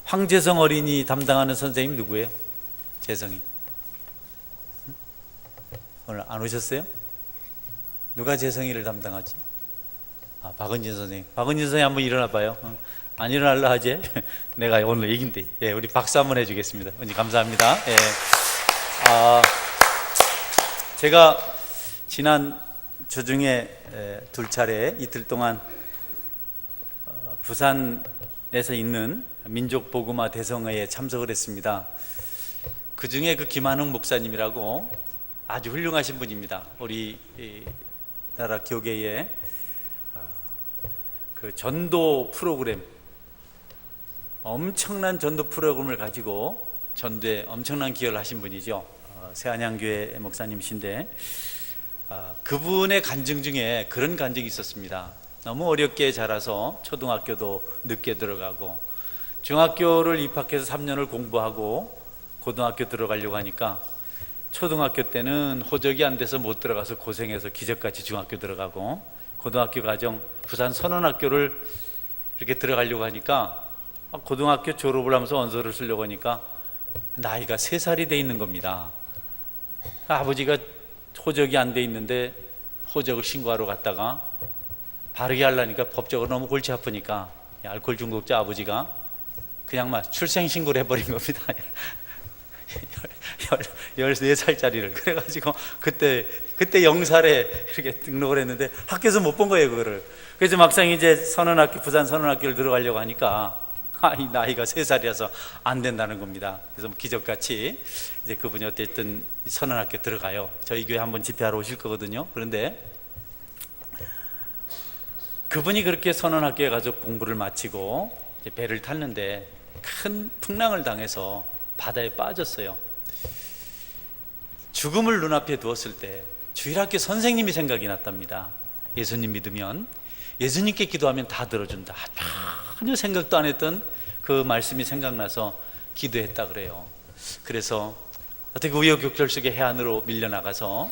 황재성 어린이 담당하는 선생님 누구예요? 재성이. 오늘 안 오셨어요? 누가 재성이를 담당하지? 박은진 선생님. 박은진 선생님 한번 일어나 봐요. 안 일어날라 하지? 내가 오늘 이긴대. 예, 우리 박수 한번 해주겠습니다. 언니 감사합니다. 예. 제가 지난 주중에 둘 차례 이틀 동안 부산에서 있는 민족복음화 대성회에 참석을 했습니다. 그 중에 그 김한웅 목사님이라고 아주 훌륭하신 분입니다. 우리 나라 교계에 그 전도 프로그램, 엄청난 전도 프로그램을 가지고 전도에 엄청난 기여를 하신 분이죠. 새안양교회 목사님이신데 그분의 간증 중에 그런 간증이 있었습니다. 너무 어렵게 자라서 초등학교도 늦게 들어가고 중학교를 입학해서 3년을 공부하고 고등학교 들어가려고 하니까 초등학교 때는 호적이 안 돼서 못 들어가서 고생해서 기적같이 중학교 들어가고 고등학교 과정 부산 선원학교를 이렇게 들어가려고 하니까 고등학교 졸업을 하면서 원서를 쓰려고 하니까 나이가 3살이 돼 있는 겁니다. 아버지가 호적이 안 돼 있는데 호적을 신고하러 갔다가 바르게 하려니까 법적으로 너무 골치 아프니까 알코올 중독자 아버지가 그냥 막 출생신고를 해버린 겁니다. 14살짜리를. 그래가지고 그때 영살에 이렇게 등록을 했는데 학교에서 못 본 거예요, 그거를. 그래서 막상 이제 선원학교, 부산 선원학교를 들어가려고 하니까 이 나이가 3살이라서 안 된다는 겁니다. 그래서 기적같이 이제 그분이 어쨌든 선원학교 들어가요. 저희 교회 한번 집회하러 오실 거거든요. 그런데 그분이 그렇게 선원학교에 가서 공부를 마치고 이제 배를 탔는데 큰 풍랑을 당해서 바다에 빠졌어요. 죽음을 눈앞에 두었을 때 주일학교 선생님이 생각이 났답니다. 예수님 믿으면 예수님께 기도하면 다 들어준다. 전혀 생각도 안 했던 그 말씀이 생각나서 기도했다 그래요. 그래서 어떻게 우여곡절 속에 해안으로 밀려나가서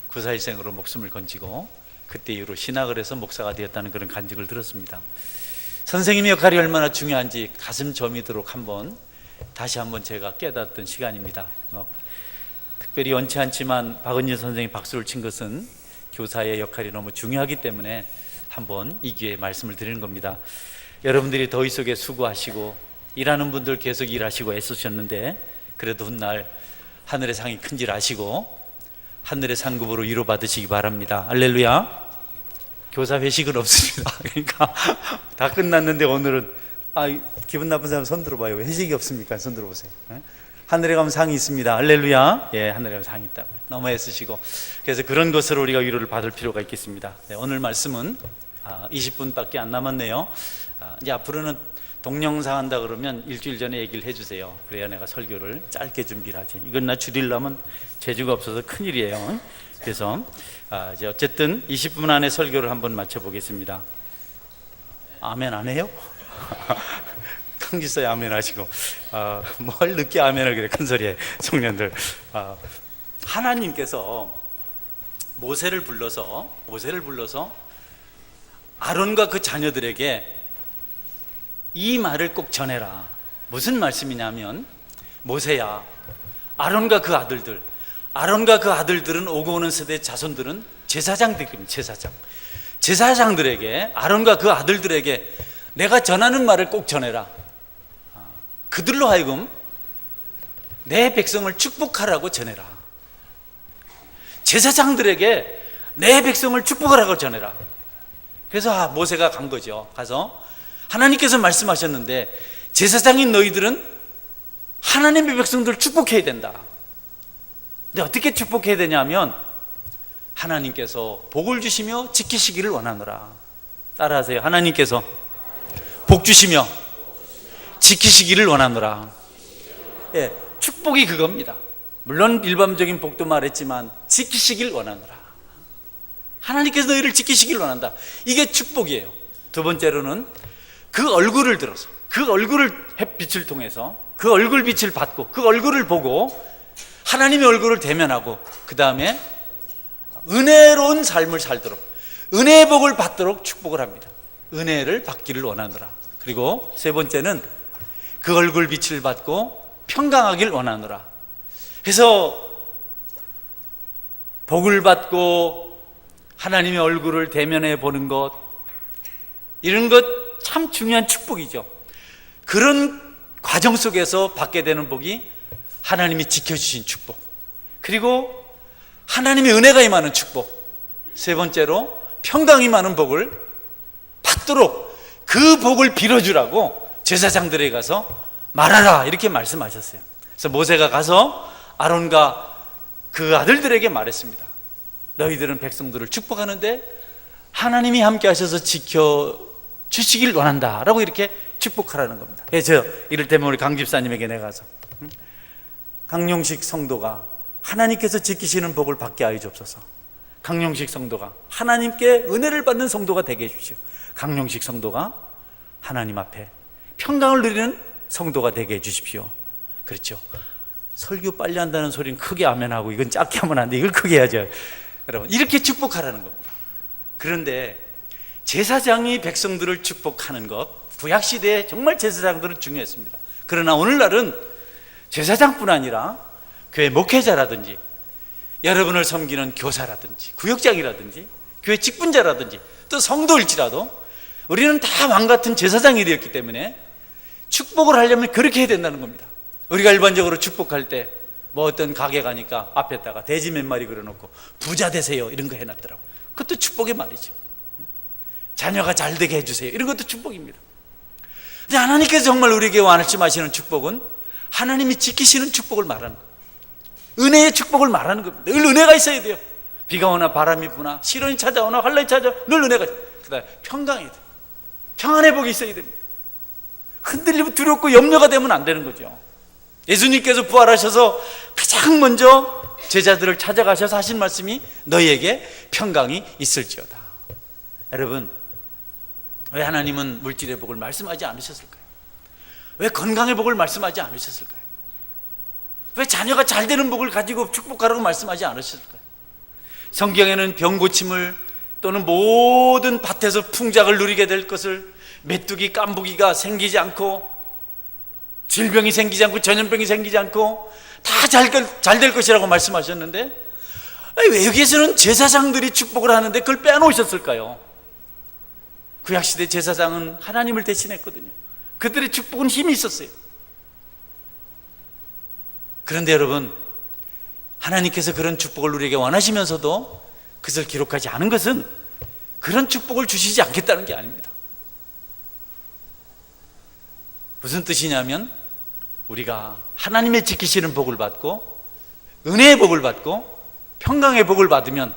구사일생으로 목숨을 건지고 그때 이후로 신학을 해서 목사가 되었다는 그런 간증을 들었습니다. 선생님의 역할이 얼마나 중요한지 가슴 저미도록 다시 한번 제가 깨닫던 시간입니다. 특별히 원치 않지만 박은진 선생님이 박수를 친 것은 교사의 역할이 너무 중요하기 때문에 한번 이 기회에 말씀을 드리는 겁니다. 여러분들이 더위 속에 수고하시고 일하는 분들 계속 일하시고 애쓰셨는데 그래도 훗날 하늘의 상이 큰 줄 아시고 하늘의 상급으로 위로받으시기 바랍니다. 할렐루야. 교사 회식은 없습니다. 그러니까 다 끝났는데 오늘은 기분 나쁜 사람 손 들어봐요. 회식이 없습니까? 손 들어보세요. 하늘에 가면 상이 있습니다. 할렐루야. 예, 하늘에 가면 상이 있다고. 너무 애쓰시고 그래서 그런 것으로 우리가 위로를 받을 필요가 있겠습니다. 네, 오늘 말씀은 20분밖에 안 남았네요. 이제 앞으로는 동영상 한다 그러면 일주일 전에 얘기를 해주세요. 그래야 내가 설교를 짧게 준비를 하지. 이건 나 줄이려면 재주가 없어서 큰일이에요. 그래서 이제 어쨌든 20분 안에 설교를 한번 마쳐보겠습니다. 아멘 안 해요? 큰 기사에 아멘 하시고 뭘 늦게 아멘을 그래 큰 소리에 청년들. 하나님께서 모세를 불러서 아론과 그 자녀들에게 이 말을 꼭 전해라. 무슨 말씀이냐면 모세야, 아론과 그 아들들은 오고 오는 세대의 자손들은 제사장들입니다. 제사장들에게, 아론과 그 아들들에게 내가 전하는 말을 꼭 전해라. 그들로 하여금 내 백성을 축복하라고 전해라. 제사장들에게 내 백성을 축복하라고 전해라. 그래서 모세가 간 거죠. 가서 하나님께서 말씀하셨는데 제사장인 너희들은 하나님의 백성들을 축복해야 된다. 근데 어떻게 축복해야 되냐면 하나님께서 복을 주시며 지키시기를 원하노라. 따라하세요. 하나님께서 복 주시며 지키시기를 원하노라. 예, 축복이 그겁니다. 물론 일반적인 복도 말했지만 지키시길 원하노라. 하나님께서 너희를 지키시길 원한다. 이게 축복이에요. 두 번째로는 그 얼굴을 들어서, 그 얼굴을 햇빛을 통해서 그 얼굴 빛을 받고 그 얼굴을 보고 하나님의 얼굴을 대면하고 그 다음에 은혜로운 삶을 살도록, 은혜의 복을 받도록 축복을 합니다. 은혜를 받기를 원하노라. 그리고 세 번째는 그 얼굴 빛을 받고 평강하길 원하노라. 그래서 복을 받고 하나님의 얼굴을 대면해 보는 것, 이런 것 참 중요한 축복이죠. 그런 과정 속에서 받게 되는 복이 하나님이 지켜주신 축복, 그리고 하나님의 은혜가 임하는 축복, 세 번째로 평강이 임하는 복을 받도록 그 복을 빌어주라고 제사장들에게 가서 말하라, 이렇게 말씀하셨어요. 그래서 모세가 가서 아론과 그 아들들에게 말했습니다. 너희들은 백성들을 축복하는데 하나님이 함께 하셔서 지켜주시길 원한다 라고 이렇게 축복하라는 겁니다. 그래서 이럴 때면 우리 강 집사님에게 내가 가서 강용식 성도가 하나님께서 지키시는 복을 받게 하여 주옵소서. 강용식 성도가 하나님께 은혜를 받는 성도가 되게 해주십시오. 강용식 성도가 하나님 앞에 평강을 누리는 성도가 되게 해주십시오. 그렇죠. 설교 빨리 한다는 소리는 크게 아멘하고 이건 작게 하면 안 돼. 이걸 크게 해야죠. 여러분, 이렇게 축복하라는 겁니다. 그런데 제사장이 백성들을 축복하는 것, 구약시대에 정말 제사장들은 중요했습니다. 그러나 오늘날은 제사장뿐 아니라 교회 목회자라든지 여러분을 섬기는 교사라든지 구역장이라든지 교회 직분자라든지 또 성도일지라도 우리는 다 왕같은 제사장이 되었기 때문에 축복을 하려면 그렇게 해야 된다는 겁니다. 우리가 일반적으로 축복할 때 뭐 어떤 가게 가니까 앞에다가 돼지 몇 마리 그려놓고 부자 되세요 이런 거 해놨더라고. 그것도 축복의 말이죠. 자녀가 잘 되게 해주세요, 이런 것도 축복입니다. 근데 하나님께서 정말 우리에게 말씀하시는 축복은 하나님이 지키시는 축복을 말하는 거예요. 은혜의 축복을 말하는 겁니다. 늘 은혜가 있어야 돼요. 비가 오나 바람이 부나 시련이 찾아오나 환란이 찾아오나 늘 은혜가 있어요. 그다음에 평강이 돼요. 평안의 복이 있어야 됩니다. 흔들리면 두렵고 염려가 되면 안 되는 거죠. 예수님께서 부활하셔서 가장 먼저 제자들을 찾아가셔서 하신 말씀이 너희에게 평강이 있을지어다. 여러분, 왜 하나님은 물질의 복을 말씀하지 않으셨을까요? 왜 건강의 복을 말씀하지 않으셨을까요? 왜 자녀가 잘 되는 복을 가지고 축복하라고 말씀하지 않으셨을까요? 성경에는 병 고침을 또는 모든 밭에서 풍작을 누리게 될 것을, 메뚜기 깐부기가 생기지 않고 질병이 생기지 않고 전염병이 생기지 않고 다 잘 될 것이라고 말씀하셨는데 왜 여기에서는 제사장들이 축복을 하는데 그걸 빼놓으셨을까요? 구약시대 제사장은 하나님을 대신했거든요. 그들의 축복은 힘이 있었어요. 그런데 여러분, 하나님께서 그런 축복을 우리에게 원하시면서도 그것을 기록하지 않은 것은 그런 축복을 주시지 않겠다는 게 아닙니다. 무슨 뜻이냐면 우리가 하나님의 지키시는 복을 받고 은혜의 복을 받고 평강의 복을 받으면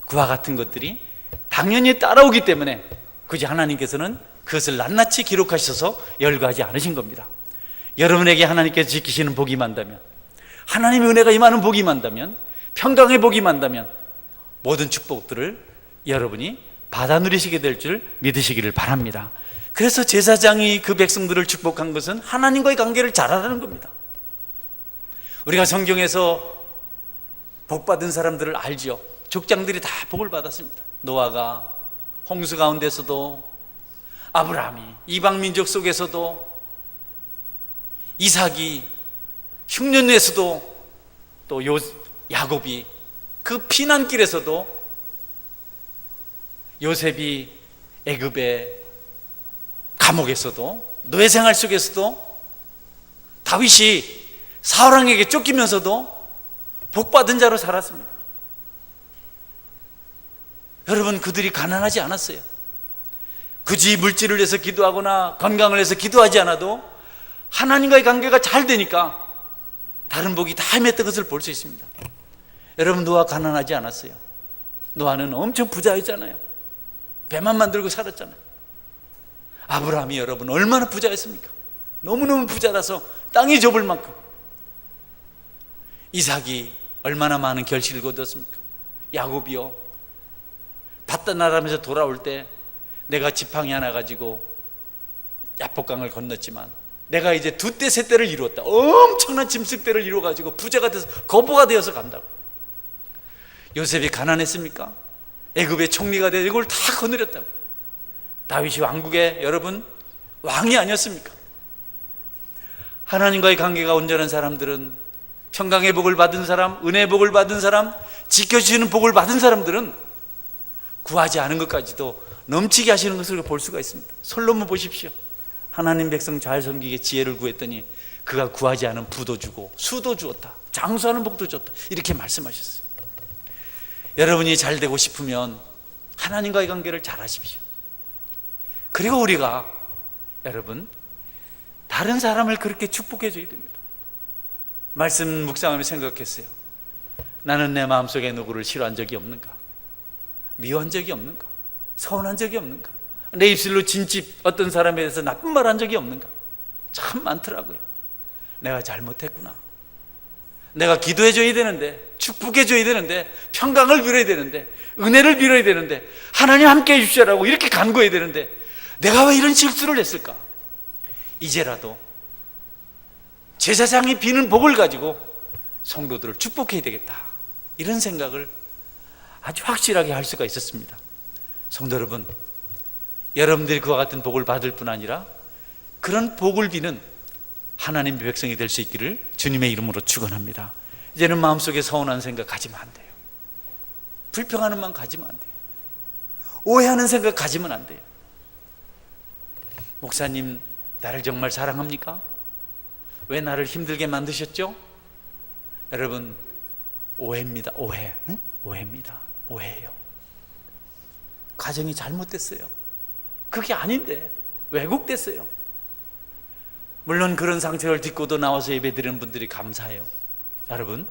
그와 같은 것들이 당연히 따라오기 때문에 굳이 하나님께서는 그것을 낱낱이 기록하셔서 열거하지 않으신 겁니다. 여러분에게 하나님께서 지키시는 복이 임한다면, 하나님의 은혜가 임하는 복이 임한다면, 평강의 복이 임한다면 모든 축복들을 여러분이 받아 누리시게 될 줄 믿으시기를 바랍니다. 그래서 제사장이 그 백성들을 축복한 것은 하나님과의 관계를 잘하라는 겁니다. 우리가 성경에서 복받은 사람들을 알죠. 족장들이 다 복을 받았습니다. 노아가 홍수 가운데서도, 아브라함이 이방 민족 속에서도, 이삭이 흉년에서도, 또 야곱이 그 피난길에서도, 요셉이 애굽의 감옥에서도, 노예 생활 속에서도, 다윗이 사울왕에게 쫓기면서도 복받은 자로 살았습니다. 여러분, 그들이 가난하지 않았어요. 굳이 물질을 위해서 기도하거나 건강을 위해서 기도하지 않아도 하나님과의 관계가 잘 되니까 다른 복이 다 임했던 것을 볼 수 있습니다. 여러분, 노아 가난하지 않았어요. 노아는 엄청 부자였잖아요. 배만 만들고 살았잖아요. 아브라함이 여러분 얼마나 부자였습니까? 너무너무 부자라서 땅이 좁을 만큼. 이삭이 얼마나 많은 결실을 거뒀습니까? 야곱이요, 밭 떠나가면서 돌아올 때 내가 지팡이 하나 가지고 야복강을 건넜지만 내가 이제 두 대 세 대를 이루었다. 엄청난 짐승대를 이루어가지고 부자가 돼서 거부가 되어서 간다고. 요셉이 가난했습니까? 애굽의 총리가 되어 이걸 다 거느렸다고. 다윗이 왕국의 여러분 왕이 아니었습니까? 하나님과의 관계가 온전한 사람들은, 평강의 복을 받은 사람, 은혜의 복을 받은 사람, 지켜주시는 복을 받은 사람들은 구하지 않은 것까지도 넘치게 하시는 것을 볼 수가 있습니다. 솔로몬 보십시오. 하나님 백성 잘 섬기게 지혜를 구했더니 그가 구하지 않은 부도 주고 수도 주었다, 장수하는 복도 줬다, 이렇게 말씀하셨어요. 여러분이 잘 되고 싶으면 하나님과의 관계를 잘 하십시오. 그리고 우리가 여러분 다른 사람을 그렇게 축복해 줘야 됩니다. 말씀 묵상하며 생각했어요. 나는 내 마음속에 누구를 싫어한 적이 없는가? 미워한 적이 없는가? 서운한 적이 없는가? 내 입술로 진집 어떤 사람에 대해서 나쁜 말 한 적이 없는가? 참 많더라고요. 내가 잘못했구나. 내가 기도해 줘야 되는데, 축복해 줘야 되는데, 평강을 빌어야 되는데, 은혜를 빌어야 되는데, 하나님 함께 해 주시라고 이렇게 간구해야 되는데 내가 왜 이런 실수를 했을까? 이제라도 제사장이 비는 복을 가지고 성도들을 축복해야 되겠다, 이런 생각을 아주 확실하게 할 수가 있었습니다. 성도 여러분, 여러분들이 그와 같은 복을 받을 뿐 아니라 그런 복을 비는 하나님의 백성이 될 수 있기를 주님의 이름으로 축원합니다. 이제는 마음속에 서운한 생각 가지면 안 돼요. 불평하는 마음 가지면 안 돼요. 오해하는 생각 가지면 안 돼요. 목사님, 나를 정말 사랑합니까? 왜 나를 힘들게 만드셨죠? 여러분, 오해입니다. 오해. 응? 오해입니다. 오해예요. 가정이 잘못됐어요. 그게 아닌데 왜곡됐어요. 물론 그런 상처를 딛고도 나와서 예배드리는 분들이 감사해요. 여러분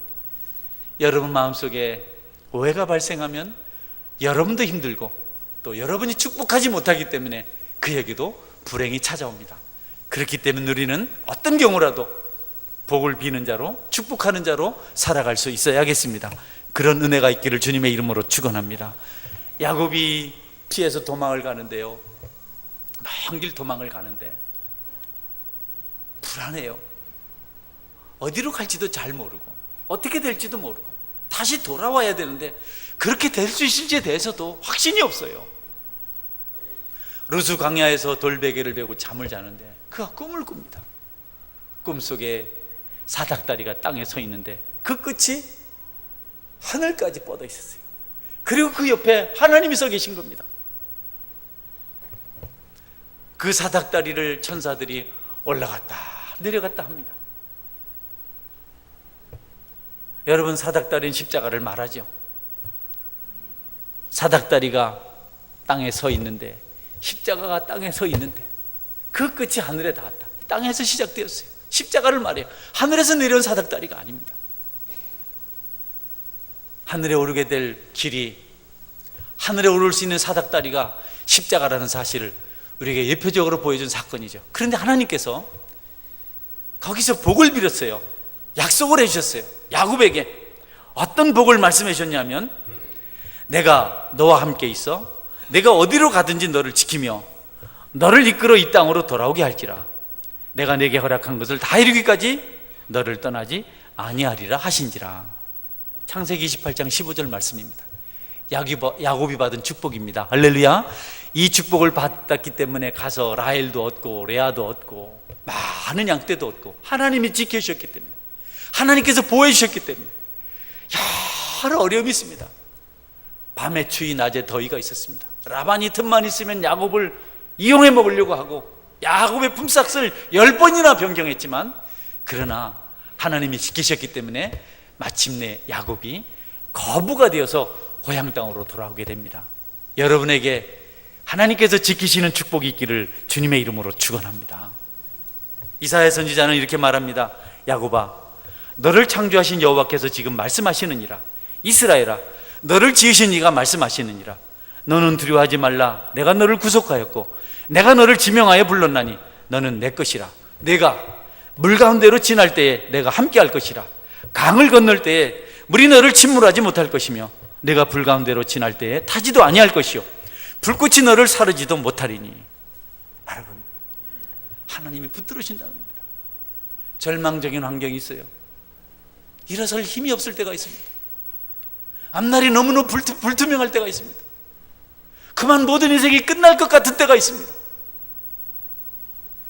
마음속에 오해가 발생하면 여러분도 힘들고 또 여러분이 축복하지 못하기 때문에 그에게도 불행이 찾아옵니다. 그렇기 때문에 우리는 어떤 경우라도 복을 비는 자로, 축복하는 자로 살아갈 수 있어야겠습니다. 그런 은혜가 있기를 주님의 이름으로 축원합니다. 야곱이 피해서 도망을 가는데요, 먼 길 도망을 가는데 불안해요. 어디로 갈지도 잘 모르고 어떻게 될지도 모르고 다시 돌아와야 되는데 그렇게 될 수 있을지에 대해서도 확신이 없어요. 루스 광야에서 돌베개를 베고 잠을 자는데 그가 꿈을 꿉니다. 꿈속에 사닥다리가 땅에 서 있는데 그 끝이 하늘까지 뻗어 있었어요. 그리고 그 옆에 하나님이 서 계신 겁니다. 그 사닥다리를 천사들이 올라갔다 내려갔다 합니다. 여러분, 사닥다리는 십자가를 말하죠. 사닥다리가 땅에 서 있는데, 십자가가 땅에 서 있는데 그 끝이 하늘에 닿았다. 땅에서 시작되었어요. 십자가를 말해요. 하늘에서 내려온 사닥다리가 아닙니다. 하늘에 오르게 될 길이, 하늘에 오를 수 있는 사닥다리가 십자가라는 사실을 우리에게 예표적으로 보여준 사건이죠. 그런데 하나님께서 거기서 복을 빌었어요. 약속을 해주셨어요. 야곱에게 어떤 복을 말씀해 주셨냐면, 내가 너와 함께 있어 내가 어디로 가든지 너를 지키며 너를 이끌어 이 땅으로 돌아오게 할지라. 내가 내게 허락한 것을 다 이루기까지 너를 떠나지 아니하리라 하신지라. 창세기 28장 15절 말씀입니다. 야곱이 받은 축복입니다. 할렐루야. 이 축복을 받았기 때문에 가서 라헬도 얻고 레아도 얻고 많은 양떼도 얻고 하나님이 지켜주셨기 때문에, 하나님께서 보호해 주셨기 때문에 여러 어려움이 있습니다. 밤에 추위, 낮에 더위가 있었습니다. 라반이 틈만 있으면 야곱을 이용해 먹으려고 하고 야곱의 품삯을 10번이나 변경했지만, 그러나 하나님이 지키셨기 때문에 마침내 야곱이 거부가 되어서 고향 땅으로 돌아오게 됩니다. 여러분에게 하나님께서 지키시는 축복이 있기를 주님의 이름으로 축원합니다. 이사야 선지자는 이렇게 말합니다. 야곱아, 너를 창조하신 여호와께서 지금 말씀하시느니라. 이스라엘아, 너를 지으신 이가 말씀하시느니라. 너는 두려워하지 말라. 내가 너를 구속하였고 내가 너를 지명하여 불렀나니 너는 내 것이라. 내가 물 가운데로 지날 때에 내가 함께 할 것이라. 강을 건널 때에 물이 너를 침몰하지 못할 것이며 내가 불 가운데로 지날 때에 타지도 아니할 것이요 불꽃이 너를 사르지도 못하리니. 여러분, 하나님이 붙들으신다는 겁니다. 절망적인 환경이 있어요. 일어설 힘이 없을 때가 있습니다. 앞날이 너무너무 불투명할 때가 있습니다. 그만 모든 인생이 끝날 것 같은 때가 있습니다.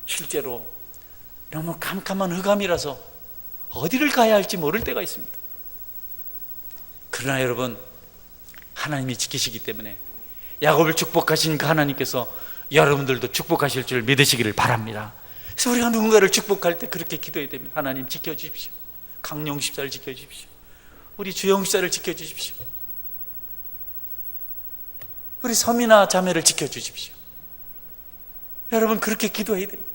실제로 너무 캄캄한 흑암이라서 어디를 가야 할지 모를 때가 있습니다. 그러나 여러분, 하나님이 지키시기 때문에 야곱을 축복하신 그 하나님께서 여러분들도 축복하실 줄 믿으시기를 바랍니다. 그래서 우리가 누군가를 축복할 때 그렇게 기도해야 됩니다. 하나님 지켜주십시오. 강용 집사를 지켜주십시오. 우리 주영 집사를 지켜주십시오. 우리 서미나 자매를 지켜주십시오. 여러분, 그렇게 기도해야 됩니다.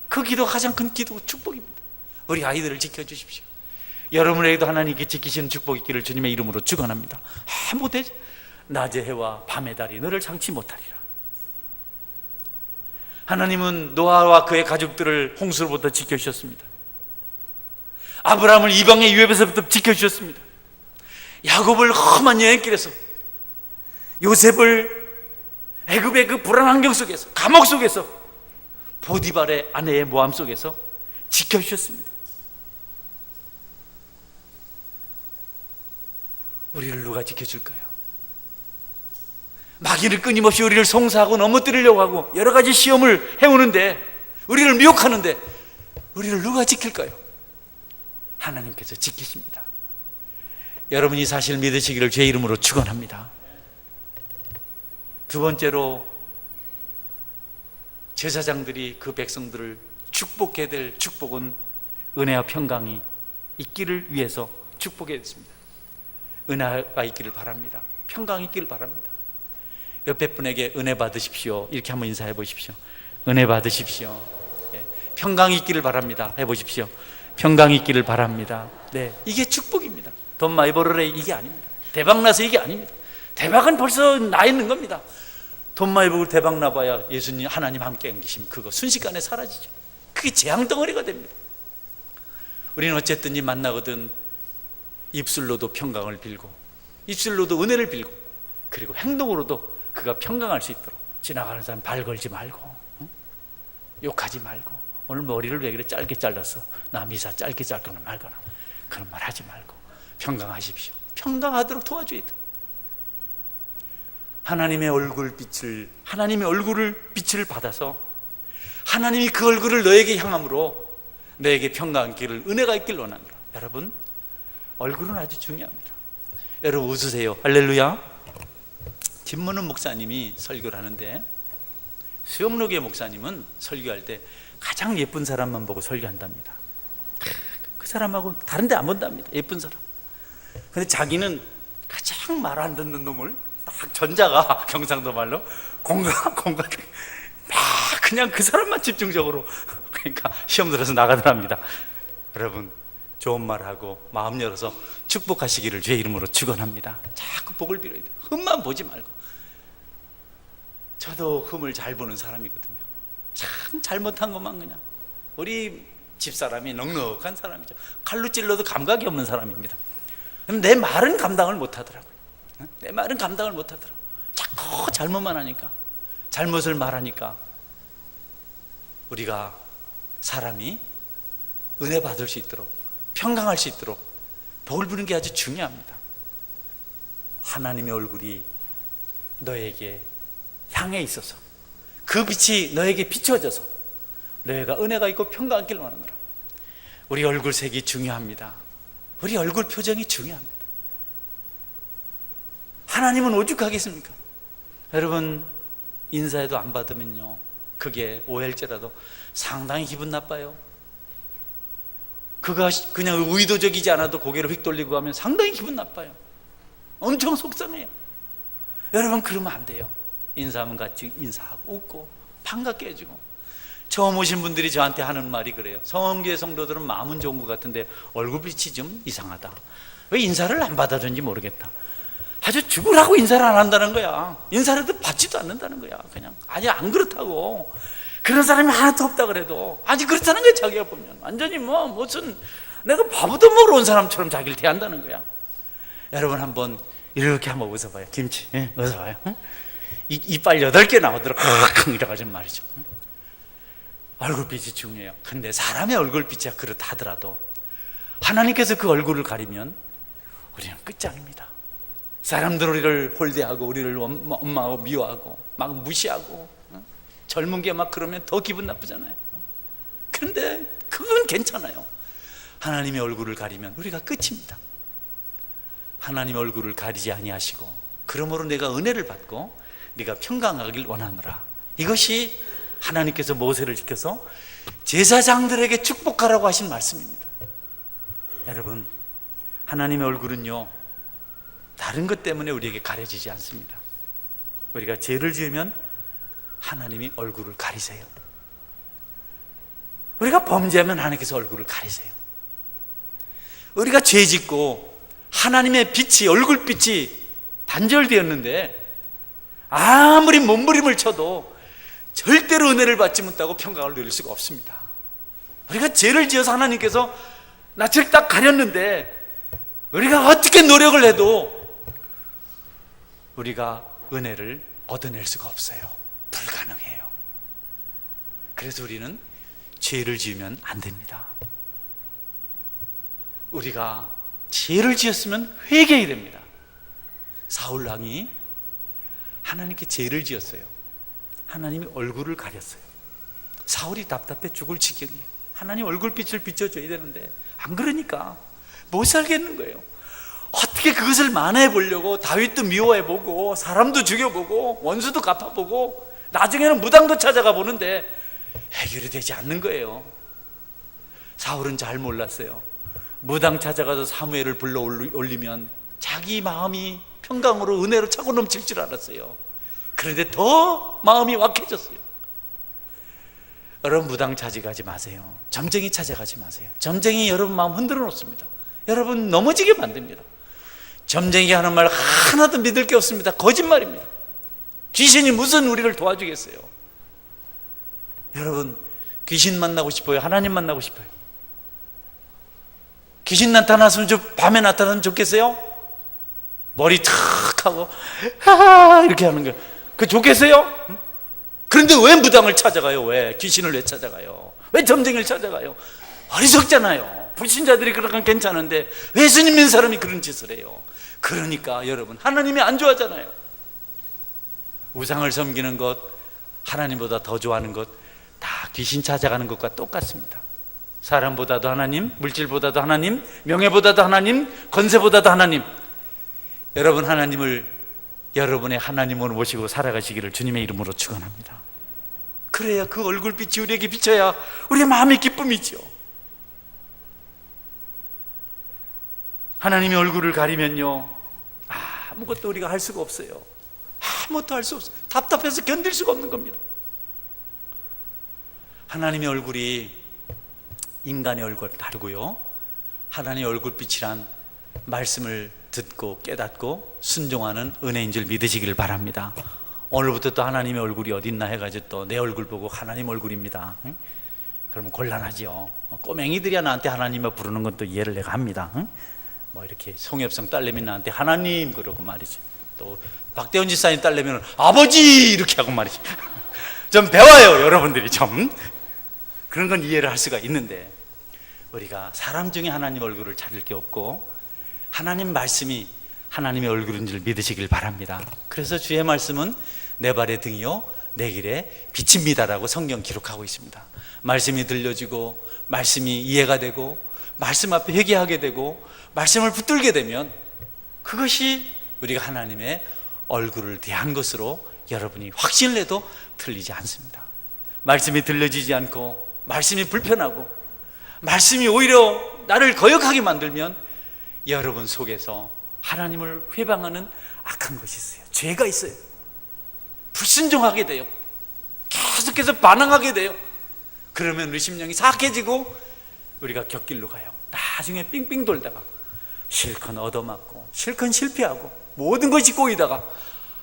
그 기도가 가장 큰 기도고 축복입니다. 우리 아이들을 지켜주십시오. 여러분에게도 하나님께 지키시는 축복이 있기를 주님의 이름으로 축원합니다. 못해 낮의 해와 밤의 달이 너를 상치 못하리라. 하나님은 노아와 그의 가족들을 홍수로부터 지켜주셨습니다. 아브라함을 이방의 유혹에서부터 지켜주셨습니다. 야곱을 험한 여행길에서, 요셉을 애굽의 그 불안 환경 속에서, 감옥 속에서, 보디발의 아내의 모함 속에서 지켜주셨습니다. 우리를 누가 지켜줄까요? 마귀를 끊임없이 우리를 송사하고 넘어뜨리려고 하고 여러 가지 시험을 해오는데, 우리를 미혹하는데 우리를 누가 지킬까요? 하나님께서 지키십니다. 여러분이 이 사실을 믿으시기를 제 이름으로 축원합니다. 두 번째로, 제사장들이 그 백성들을 축복해야 될 축복은 은혜와 평강이 있기를 위해서 축복해야 됐습니다. 은혜가 있기를 바랍니다. 평강이 있기를 바랍니다. 옆에 분에게 은혜 받으십시오 이렇게 한번 인사해 보십시오. 은혜 받으십시오. 예. 평강이 있기를 바랍니다 해보십시오. 평강이 있기를 바랍니다. 네, 이게 축복입니다. 돈 많이 벌으래 이게 아닙니다. 대박나서 이게 아닙니다. 대박은 벌써 나 있는 겁니다. 돈 많이 벌고 대박 나봐야 예수님 하나님 함께 계시면 그거 순식간에 사라지죠. 그게 재앙덩어리가 됩니다. 우리는 어쨌든 이 만나거든 입술로도 평강을 빌고, 입술로도 은혜를 빌고, 그리고 행동으로도 그가 평강할 수 있도록, 지나가는 사람 발 걸지 말고, 응? 욕하지 말고, 오늘 머리를 왜 그래 짧게 잘랐어, 나 미사 짧게 잘거나 말거나 그런 말 하지 말고 평강하십시오. 평강하도록 도와줘야 돼. 하나님의 얼굴빛을, 하나님의 얼굴을 빛을 받아서 하나님이 그 얼굴을 너에게 향함으로 너에게 평강 있기를, 은혜가 있기를 원하노라. 여러분, 얼굴은 아주 중요합니다. 여러분 웃으세요. 할렐루야. 김문은 목사님이 설교를 하는데, 수영록의 목사님은 설교할 때 가장 예쁜 사람만 보고 설교한답니다. 그 사람하고 다른 데 안 본답니다. 예쁜 사람. 근데 자기는 가장 말 안 듣는 놈을 딱, 전자가 경상도 말로 공각 막 그냥 그 사람만 집중적으로, 그러니까 시험 들어서 나가더랍니다. 여러분, 좋은 말하고 마음 열어서 축복하시기를 주의 이름으로 축원합니다. 자꾸 복을 빌어야 돼요. 흠만 보지 말고. 저도 흠을 잘 보는 사람이거든요. 참 잘못한 것만 그냥. 우리 집사람이 넉넉한 사람이죠. 칼로 찔러도 감각이 없는 사람입니다. 내 말은 감당을 못하더라고요. 내 말은 감당을 못하더라고요. 자꾸 잘못만 하니까, 잘못을 말하니까 우리가 사람이 은혜 받을 수 있도록, 평강할 수 있도록 복을 부는 게 아주 중요합니다. 하나님의 얼굴이 너에게 향해 있어서 그 빛이 너에게 비춰져서 너희가 은혜가 있고 평강 있기를 원하노라. 우리 얼굴 색이 중요합니다. 우리 얼굴 표정이 중요합니다. 하나님은 오죽하겠습니까? 여러분, 인사해도 안 받으면요, 그게 오해일지라도 상당히 기분 나빠요. 그가 그냥 의도적이지 않아도 고개를 휙 돌리고 하면 상당히 기분 나빠요. 엄청 속상해요. 여러분, 그러면 안 돼요. 인사하면 같이 인사하고 웃고 반갑게 해주고. 처음 오신 분들이 저한테 하는 말이 그래요. 성원교회 성도들은 마음은 좋은 것 같은데 얼굴빛이 좀 이상하다. 왜 인사를 안 받아주는지 모르겠다. 아주 죽으라고 인사를 안 한다는 거야. 인사를 해도 받지도 않는다는 거야. 그냥 아니 안 그렇다고. 그런 사람이 하나도 없다 그래도 아니 그렇다는 거야. 자기가 보면 완전히 뭐 무슨 내가 바보도 모르는 사람처럼 자기를 대한다는 거야. 여러분 한번 이렇게 한번 웃어봐요. 김치, 웃어봐요. 이빨 8개 나오도록 이래가지고 말이죠. 얼굴빛이 중요해요. 근데 사람의 얼굴빛이 그렇다더라도 하나님께서 그 얼굴을 가리면 우리는 끝장입니다. 사람들 우리를 홀대하고 우리를 엄마하고 미워하고 막 무시하고 젊은 게 막 그러면 더 기분 나쁘잖아요. 그런데 그건 괜찮아요. 하나님의 얼굴을 가리면 우리가 끝입니다. 하나님의 얼굴을 가리지 아니하시고 그러므로 내가 은혜를 받고 네가 평강하길 원하노라. 이것이 하나님께서 모세를 지켜서 제사장들에게 축복하라고 하신 말씀입니다. 여러분, 하나님의 얼굴은요 다른 것 때문에 우리에게 가려지지 않습니다. 우리가 죄를 지으면 하나님이 얼굴을 가리세요. 우리가 범죄하면 하나님께서 얼굴을 가리세요. 우리가 죄 짓고 하나님의 빛이, 얼굴빛이 단절되었는데 아무리 몸부림을 쳐도 절대로 은혜를 받지 못하고 평강을 누릴 수가 없습니다. 우리가 죄를 지어서 하나님께서 낯을 딱 가렸는데 우리가 어떻게 노력을 해도 우리가 은혜를 얻어낼 수가 없어요. 불가능해요. 그래서 우리는 죄를 지으면 안 됩니다. 우리가 죄를 지었으면 회개해야 됩니다. 사울 왕이 하나님께 죄를 지었어요. 하나님이 얼굴을 가렸어요. 사울이 답답해 죽을 지경이에요. 하나님 얼굴빛을 비춰줘야 되는데 안 그러니까 못 살겠는 거예요. 어떻게 그것을 만회해 보려고 다윗도 미워해 보고 사람도 죽여보고 원수도 갚아보고 나중에는 무당도 찾아가 보는데 해결이 되지 않는 거예요. 사울은 잘 몰랐어요. 무당 찾아가서 사무엘을 불러 올리면 자기 마음이 평강으로 은혜로 차고 넘칠 줄 알았어요. 그런데 더 마음이 wak해졌어요. 여러분, 무당 찾아가지 마세요. 점쟁이 찾아가지 마세요. 점쟁이 여러분 마음 흔들어 놓습니다. 여러분 넘어지게 만듭니다. 점쟁이가 하는 말 하나도 믿을 게 없습니다. 거짓말입니다. 귀신이 무슨 우리를 도와주겠어요? 여러분, 귀신 만나고 싶어요? 하나님 만나고 싶어요? 귀신 나타났으면 밤에 나타나면 좋겠어요? 머리 탁 하고 이렇게 하는 거예요. 그 좋겠어요? 그런데 왜 무당을 찾아가요? 왜 귀신을 왜 찾아가요? 왜 점쟁이를 찾아가요? 어리석잖아요. 불신자들이 그런 건 괜찮은데 왜 예수님 믿는 사람이 그런 짓을 해요? 그러니까 여러분, 하나님이 안 좋아하잖아요. 우상을 섬기는 것, 하나님보다 더 좋아하는 것, 다 귀신 찾아가는 것과 똑같습니다. 사람보다도 하나님, 물질보다도 하나님, 명예보다도 하나님, 권세보다도 하나님. 여러분, 하나님을 여러분의 하나님으로 모시고 살아가시기를 주님의 이름으로 축원합니다. 그래야 그 얼굴빛이 우리에게 비쳐야 우리의 마음의 기쁨이죠. 하나님의 얼굴을 가리면요 아무것도 우리가 할 수가 없어요. 아무것도 할 수 없어요. 답답해서 견딜 수가 없는 겁니다. 하나님의 얼굴이 인간의 얼굴과 다르고요, 하나님의 얼굴빛이란 말씀을 듣고 깨닫고 순종하는 은혜인 줄 믿으시기를 바랍니다. 오늘부터 또 하나님의 얼굴이 어딨나 해가지고 또 내 얼굴 보고 하나님 얼굴입니다, 그러면 곤란하죠. 꼬맹이들이야 나한테 하나님을 부르는 건 또 이해를 내가 합니다. 뭐 이렇게 송엽성 딸내미 나한테 하나님 그러고 말이죠. 또 박대원 지사님 딸내미는 아버지 이렇게 하고 말이죠. 좀 배워요, 여러분들이 좀. 그런 건 이해를 할 수가 있는데 우리가 사람 중에 하나님 얼굴을 찾을 게 없고 하나님 말씀이 하나님의 얼굴인 줄 믿으시길 바랍니다. 그래서 주의 말씀은 내 발의 등이요 내 길에 빛입니다라고 성경 기록하고 있습니다. 말씀이 들려지고 말씀이 이해가 되고 말씀 앞에 회개하게 되고 말씀을 붙들게 되면 그것이 우리가 하나님의 얼굴을 대한 것으로 여러분이 확신을 해도 틀리지 않습니다. 말씀이 들려지지 않고 말씀이 불편하고 말씀이 오히려 나를 거역하게 만들면 여러분 속에서 하나님을 회방하는 악한 것이 있어요. 죄가 있어요. 불순종하게 돼요. 계속해서 반항하게 돼요. 그러면 우리 심령이 사악해지고 우리가 곁길로 가요. 나중에 삥삥 돌다가 실컷 얻어맞고 실컷 실패하고 모든 것이 꼬이다가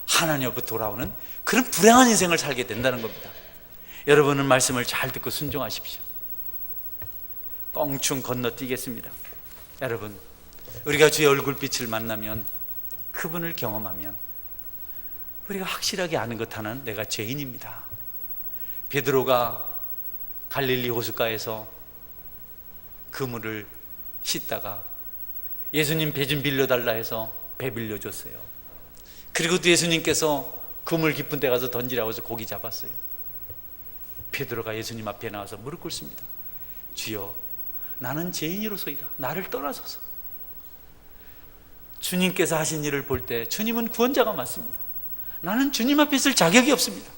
하나님 앞으로 돌아오는 그런 불행한 인생을 살게 된다는 겁니다. 여러분은 말씀을 잘 듣고 순종하십시오. 껑충 건너뛰겠습니다. 여러분, 우리가 주의 얼굴빛을 만나면, 그분을 경험하면 우리가 확실하게 아는 것 하나는 내가 죄인입니다. 베드로가 갈릴리 호숫가에서 그물을 씻다가 예수님 배 좀 빌려달라 해서 배 빌려줬어요. 그리고 또 예수님께서 그물 깊은 데 가서 던지라고 해서 고기 잡았어요. 베드로가 예수님 앞에 나와서 무릎 꿇습니다. 주여 나는 죄인으로소이다. 나를 떠나소서. 주님께서 하신 일을 볼 때 주님은 구원자가 맞습니다. 나는 주님 앞에 있을 자격이 없습니다.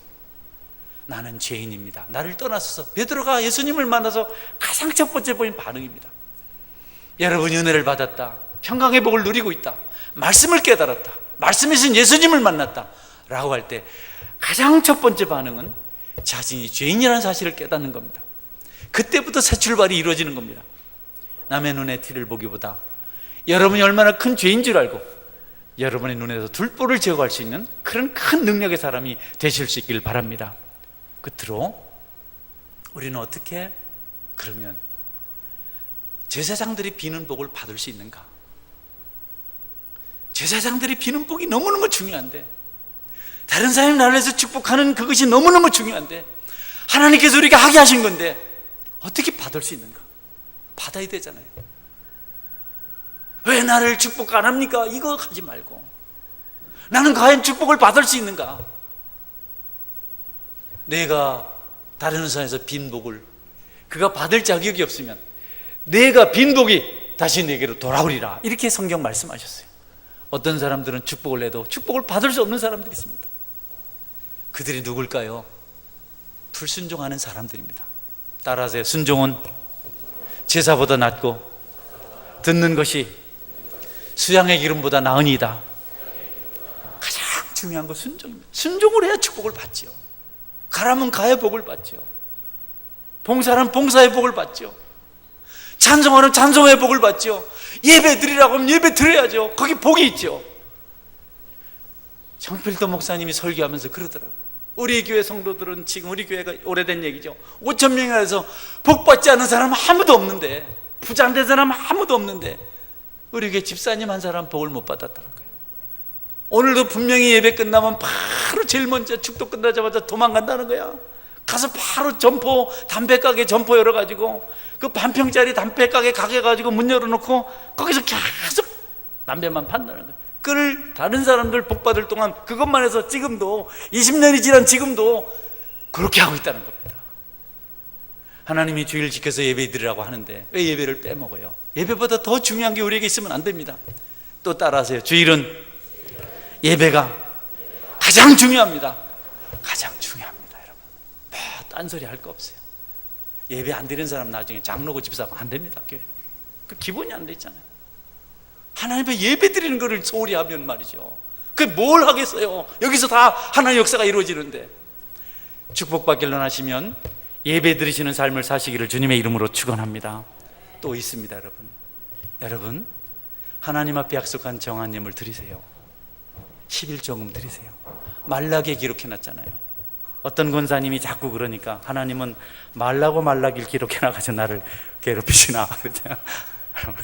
나는 죄인입니다. 나를 떠나소서. 베드로가 예수님을 만나서 가장 첫 번째 보인 반응입니다. 여러분이 은혜를 받았다, 평강의 복을 누리고 있다, 말씀을 깨달았다, 말씀이신 예수님을 만났다 라고 할 때 가장 첫 번째 반응은 자신이 죄인이라는 사실을 깨닫는 겁니다. 그때부터 새 출발이 이루어지는 겁니다. 남의 눈에 티를 보기보다 여러분이 얼마나 큰 죄인 줄 알고 여러분의 눈에서 둘보를 제거할 수 있는 그런 큰 능력의 사람이 되실 수 있길 바랍니다. 끝으로 우리는 어떻게 그러면 제사장들이 비는 복을 받을 수 있는가? 제사장들이 비는 복이 너무너무 중요한데, 다른 사람이 나를 위해서 축복하는 그것이 너무너무 중요한데, 하나님께서 우리가 하게 하신 건데 어떻게 받을 수 있는가? 받아야 되잖아요. 왜 나를 축복 안 합니까? 이거 하지 말고, 나는 과연 축복을 받을 수 있는가? 내가 다른 사람에서 빈 복을 그가 받을 자격이 없으면 내가 빈 복이 다시 내게로 돌아오리라, 이렇게 성경 말씀하셨어요. 어떤 사람들은 축복을 내도 축복을 받을 수 없는 사람들이 있습니다. 그들이 누굴까요? 불순종하는 사람들입니다. 따라하세요. 순종은 제사보다 낫고 듣는 것이 수양의 기름보다 나으니이다. 가장 중요한 건 순종입니다. 순종을 해야 축복을 받죠. 가라면 가야 복을 받죠. 봉사하면 봉사의 복을 받죠. 찬송하면 찬송의 복을 받죠. 예배 드리라고 하면 예배 드려야죠. 거기 복이 있죠. 정필도 목사님이 설교하면서 그러더라고요. 우리 교회 성도들은, 지금 우리 교회가 오래된 얘기죠, 5,000명이나 해서 복 받지 않은 사람은 아무도 없는데, 부자 안 된 사람은 아무도 없는데 우리 교회 집사님 한 사람 복을 못 받았다는 거예요. 오늘도 분명히 예배 끝나면 바로 제일 먼저 축도 끝나자마자 도망간다는 거야. 가서 바로 점포, 담배가게 점포 열어가지고 그 반평짜리 담배가게 가게가지고 문 열어놓고 거기서 계속 담배만 판다는 거예요. 그를 다른 사람들 복 받을 동안 그것만 해서 지금도 20년이 지난 지금도 그렇게 하고 있다는 겁니다. 하나님이 주일 지켜서 예배 드리라고 하는데 왜 예배를 빼먹어요? 예배보다 더 중요한 게 우리에게 있으면 안 됩니다. 또 따라하세요. 주일은 예배가 가장 중요합니다. 가장 중요합니다, 여러분. 딴소리 할 거 없어요. 예배 안 드리는 사람 나중에 장로고 집사고 안 됩니다. 교회 그 기본이 안 돼 있잖아요. 하나님 앞에 예배 드리는 거를 소홀히 하면 말이죠, 그게 뭘 하겠어요? 여기서 다 하나님의 역사가 이루어지는데. 축복받기를 원하시면 예배 드리시는 삶을 사시기를 주님의 이름으로 축원합니다. 또 있습니다, 여러분 하나님 앞에 약속한 정한 예물 드리세요. 11조금 드리세요. 말라기에 기록해놨잖아요. 어떤 권사님이 자꾸 그러니까 하나님은 말라기를 기록해놔가지고 나를 괴롭히시나 그러잖아요.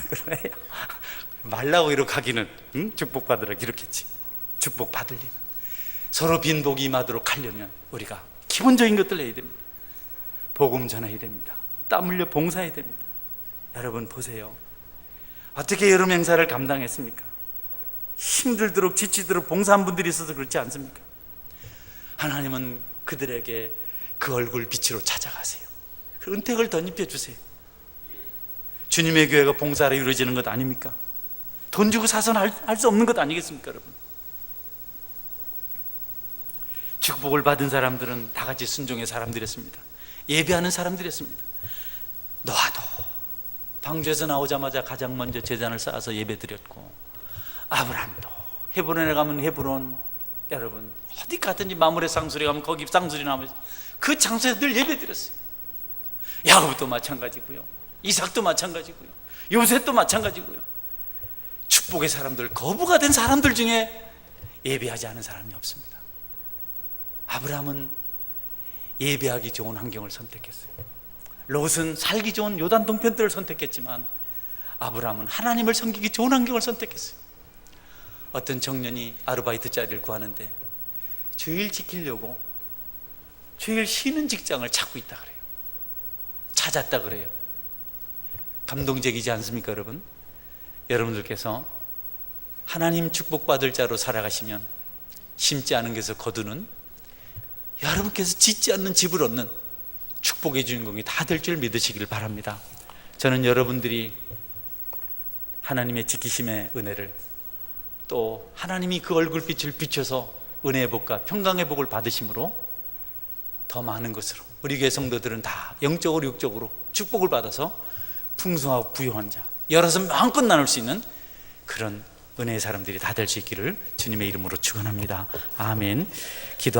그래요. 말라고 기록하기는 축복받으라 기록했지. 축복받을 일은 서로 빈 복이 임하도록 하려면 우리가 기본적인 것들을 해야 됩니다. 복음 전해야 됩니다. 땀 흘려 봉사해야 됩니다. 여러분 보세요. 어떻게 여름 행사를 감당했습니까? 힘들도록 지치도록 봉사한 분들이 있어서 그렇지 않습니까? 하나님은 그들에게 그 얼굴 빛으로 찾아가세요. 그 은택을 덧입혀 주세요. 주님의 교회가 봉사로 이루어지는 것 아닙니까? 돈 주고 사서는 할 수 없는 것 아니겠습니까, 여러분? 축복을 받은 사람들은 다 같이 순종의 사람들이었습니다. 예배하는 사람들이었습니다. 노아도 방주에서 나오자마자 가장 먼저 제단을 쌓아서 예배 드렸고, 아브라함도 헤브론에 가면 헤브론, 여러분 어디 가든지 마물의 쌍수리 가면 거기 쌍수리 나오면 그 장소에 늘 예배 드렸어요. 야곱도 마찬가지고요, 이삭도 마찬가지고요, 요셉도 마찬가지고요. 축복의 사람들, 거부가 된 사람들 중에 예배하지 않은 사람이 없습니다. 아브라함은 예배하기 좋은 환경을 선택했어요. 롯은 살기 좋은 요단 동편들을 선택했지만 아브라함은 하나님을 섬기기 좋은 환경을 선택했어요. 어떤 청년이 아르바이트 자리를 구하는데 주일 지키려고 주일 쉬는 직장을 찾고 있다 그래요. 찾았다 그래요. 감동적이지 않습니까, 여러분? 여러분들께서 하나님 축복받을 자로 살아가시면 심지 않은 것에서 거두는, 여러분께서 짓지 않는 집을 얻는 축복의 주인공이 다 될 줄 믿으시길 바랍니다. 저는 여러분들이 하나님의 지키심의 은혜를, 또 하나님이 그 얼굴빛을 비춰서 은혜의 복과 평강의 복을 받으심으로 더 많은 것으로 우리 교회 성도들은 다 영적으로 육적으로 축복을 받아서 풍성하고 부유한 자, 열어서 마음껏 나눌 수 있는 그런 은혜의 사람들이 다 될 수 있기를 주님의 이름으로 축원합니다. 아멘. 기도.